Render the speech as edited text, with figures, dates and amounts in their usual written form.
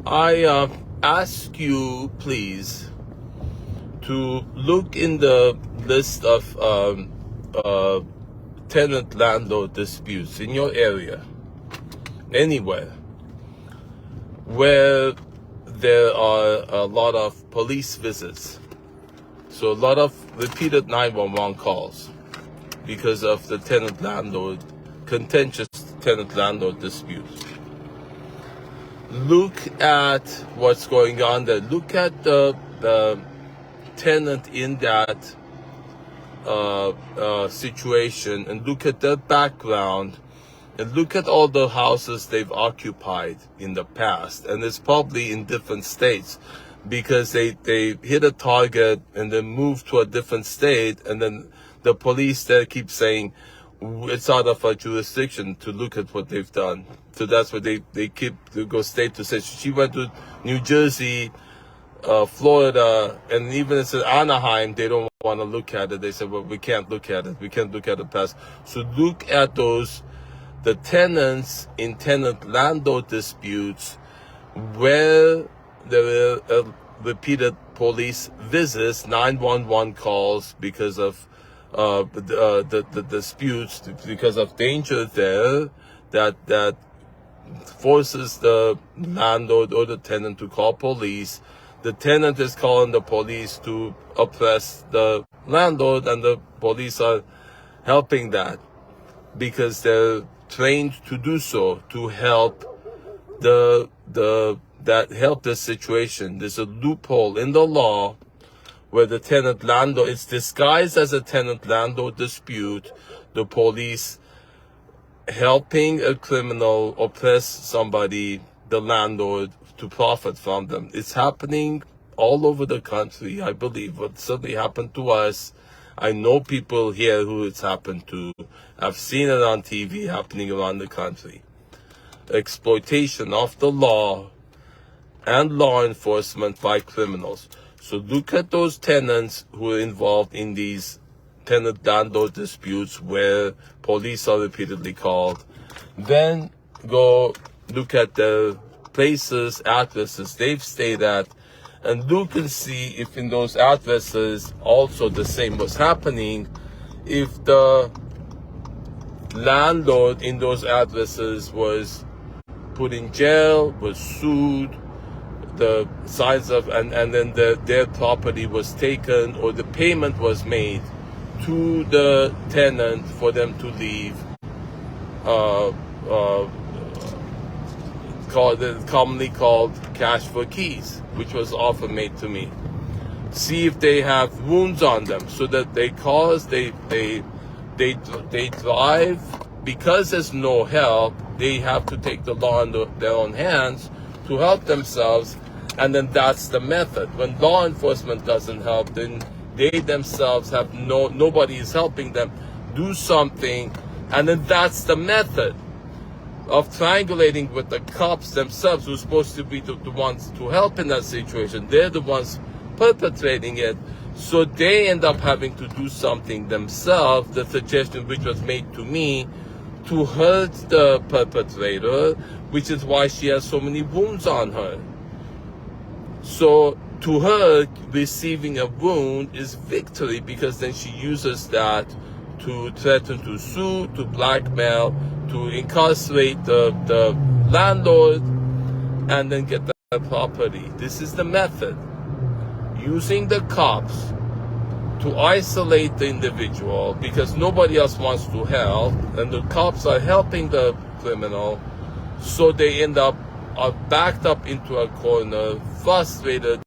I ask you, please, to look in the list of tenant landlord disputes in your area, anywhere, where there are a lot of police visits. So a lot of repeated 911 calls because of the contentious tenant landlord disputes. Look at what's going on there. Look at the tenant in that situation, and look at their background, and look at all the houses they've occupied in the past. And it's probably in different states because they hit a target and then move to a different state, and then the police there keep saying it's out of our jurisdiction to look at what they've done. So that's what they go state to state. She went to New Jersey, Florida, and even in Anaheim, they don't want to look at it. They said, well, we can't look at it. We can't look at the past. So look at the tenants in tenant landlord disputes where there are repeated police visits, 911 calls because of the disputes, because of danger there that forces the landlord or the tenant to call police. The tenant is calling the police to oppress the landlord, and the police are helping that because they're trained to do so, to help help the situation. There's a loophole in the law where the tenant landlord, it's disguised as a tenant landlord dispute, the police helping a criminal oppress somebody, the landlord, to profit from them. It's happening all over the country, I believe. It certainly happened to us. I know people here who it's happened to. I've seen it on TV happening around the country. Exploitation of the law and law enforcement by criminals. So look at those tenants who are involved in these tenant landlord disputes where police are repeatedly called. Then go look at the places, addresses they've stayed at, and look and see if in those addresses also the same was happening. If the landlord in those addresses was put in jail, was sued, the signs of and then their property was taken, or the payment was made to the tenant for them to leave, commonly called cash for keys, which was often made to me. See if they have wounds on them, so that they drive, because there's no help, they have to take the law into their own hands to help themselves. And then that's the method. When law enforcement doesn't help, then they themselves have nobody is helping them do something, and then that's the method of triangulating with the cops themselves, who are supposed to be the ones to help in that situation. They're the ones perpetrating it, so they end up having to do something themselves, the suggestion which was made to me, to hurt the perpetrator, which is why she has so many wounds on her. So to her, receiving a wound is victory, because then she uses that to threaten to sue, to blackmail, to incarcerate the landlord, and then get the property. This is the method. Using the cops to isolate the individual because nobody else wants to help, and the cops are helping the criminal, so they end up are backed up into a corner, frustrated,